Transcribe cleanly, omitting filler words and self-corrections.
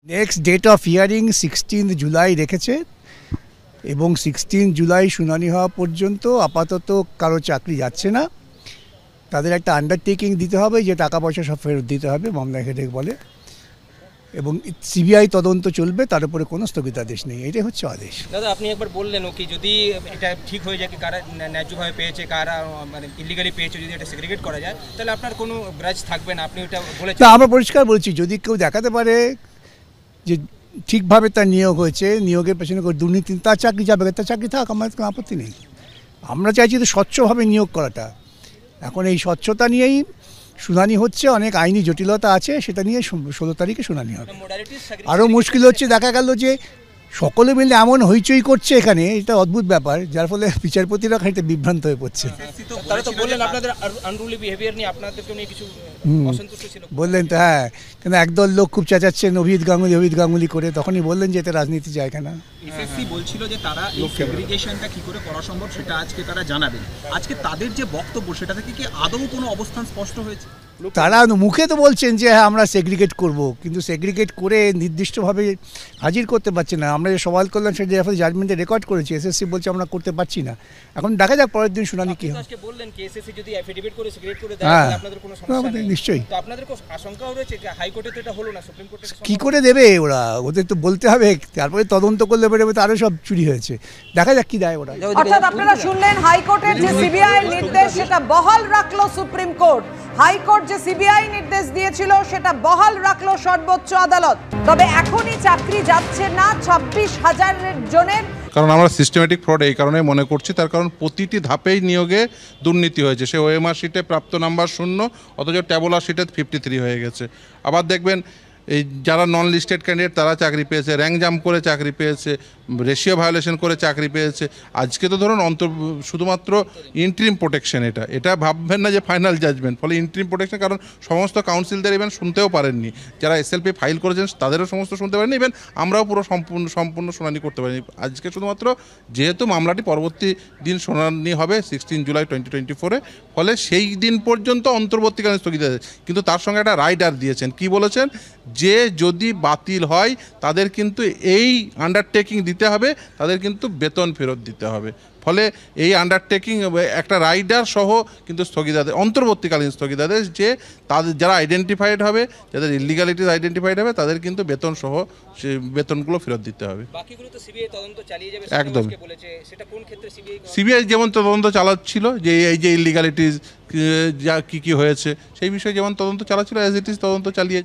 Next date of hearing 16 July রেখেছে এবং 16 জুলাই শুনানি হওয়া পর্যন্ত আপাতত কারো চাকরি যাচ্ছে না। তাদের একটা আন্ডারটেকিং দিতে হবে যে টাকা পয়সা সব ফেরত দিতে হবে, মামলা হেডেক বলে, এবং সিবিআই তদন্ত চলবে, তার উপরে কোনো স্থগিতাদেশ নেই। এটাই হচ্ছে আদেশ। দাদা, আপনি একবার বললেন কি যদি এটা ঠিক হয়ে যায়, কারা ন্যায্যভাবে পেয়েছে, কারা মানে ইলিগালি পেয়েছে, যদি এটা সেগ্রিগেট করা যায় তাহলে আপনার কোনো গ্রাজ থাকবে না, আপনি ওটা বলেছেন। আমরা পরিষ্কার বলছি, যদি কেউ দেখাতে পারে যে ঠিকভাবে তার নিয়োগ হয়েছে, নিয়োগের পেছনে কোনো দুর্নীতি, তার চাকরি যাবে, তার চাকরি থাক, আমাদের কোনো আপত্তি নেই। আমরা চাইছি তো স্বচ্ছভাবে নিয়োগ করাটা। এখন এই স্বচ্ছতা নিয়েই শুনানি হচ্ছে, অনেক আইনি জটিলতা আছে, সেটা নিয়ে 16 তারিখে শুনানি হবে। আরও মুশকিল হচ্ছে, দেখা গেল যে সকলে মিলে এমন হইচই করছে এখানে, এটা অদ্ভুত ব্যাপার, যার ফলে বিচারপতিরা খানিকটা বিভ্রান্ত হয়ে পড়ছে। বললেন তো, হ্যাঁ, কেন একদল লোক খুব চেঁচাচ্ছেন অভিজিৎ গাঙ্গুলি করে, তখনই বললেন যে এতে রাজনীতি যায় কেনা। এসএসসি বলছিল যে তারা এই সেগ্রিগেশনটা কি করে করা সম্ভব সেটা আজকে তারা জানাবেন। আজকে তাদের যে বক্তব্য, সেটা থেকে কি আদৌ কোনো অবস্থান স্পষ্ট হয়েছে? তারা মুখে তো বলছেন যে হ্যাঁ আমরা সেগ্রিগেট করব, কিন্তু সেগ্রিগেট করে নির্দিষ্টভাবে হাজির করতে পারছি না। আমরা যে সওয়াল করলাম সেটা জাজমেন্টে রেকর্ড করেছি, এসএসসি বলছে আমরা করতে পারছি না। এখন দেখা যাক পরের দিন শুনানি কি হয়। নিশ্চয়ই কি করে দেবে ওরা, ওদের তো বলতে হবে, তারপরে তদন্ত করলে বেরোবে তো আরো সব চুরি হয়েছে। দেখা যাক কি দেয় ওরা। অর্থাৎ আপনারা শুনলেন হাইকোর্টের যে সিবিআই নির্দেশ সেটা বহাল রাখলো সুপ্রিম কোর্ট। হাইকোর্ট যে সিবিআই নির্দেশ দিয়েছিল সেটা বহাল রাখলো সর্বোচ্চ আদালত। তবে এখনই চাকরি যাচ্ছে না 26,000 জনের। কারণ আমরা সিস্টেমেটিক ফ্রড এই কারণে মনে করছি, তার কারণ প্রতিটি ধাপেই নিয়োগে দুর্নীতি হয়েছে। সে ওএমআর শিটে প্রাপ্ত নাম্বার 0, অথচ ট্যাবুলার শিটে 53 হয়ে গেছে। আবার দেখবেন এই যারা নন লিস্টেড ক্যান্ডিডেট তারা চাকরি পেয়েছে, র্যাঙ্ক জাম্প করে চাকরি পেয়েছে, রেশিও ভায়োলেশন করে চাকরি পেয়েছে। আজকে তো ধরুন শুধুমাত্র ইন্টারিম প্রোটেকশন, এটা ভাববেন না যে ফাইনাল জাজমেন্ট, ফলে ইন্টারিম প্রোটেকশন, কারণ সমস্ত কাউন্সিলদের ইভেন শুনতেও পারেননি, যারা এসএলপি ফাইল করেছেন তাদেরও সমস্ত শুনতে পারেনি, ইভেন আমরাও পুরো সম্পূর্ণ শুনানি করতে পারিনি। আজকে শুধুমাত্র যেহেতু মামলাটি পরবর্তী দিন শুনানি হবে 16 জুলাই 2024-এ, ফলে সেই দিন পর্যন্ত অন্তর্বর্তীকালীন স্থগিতাদেশ। কিন্তু তার সঙ্গে একটা রাইডার দিয়েছেন, কি বলেছেন, যে যদি বাতিল হয় তাদের কিন্তু এই আন্ডারটেকিং দিতে হবে, তাদের কিন্তু বেতন ফেরত দিতে হবে। ফলে এই আন্ডারটেকিং একটা রাইডার সহ কিন্তু স্থগিতাদেশ, অন্তর্বর্তীকালীন স্থগিতাদেশ, যে তাদের যারা আইডেন্টিফাইড হবে, যাদের ইলিগালিটিস আইডেন্টিফাইড হবে, তাদের কিন্তু বেতন সহ সে বেতনগুলো ফেরত দিতে হবে। একদম সিবিআই যেমন তদন্ত চালাচ্ছিল, যে এই যে ইলিগালিটিস যা কী হয়েছে সেই বিষয়ে যেমন তদন্ত চালাচ্ছিল, অ্যাজ ইট ইজ তদন্ত চালিয়ে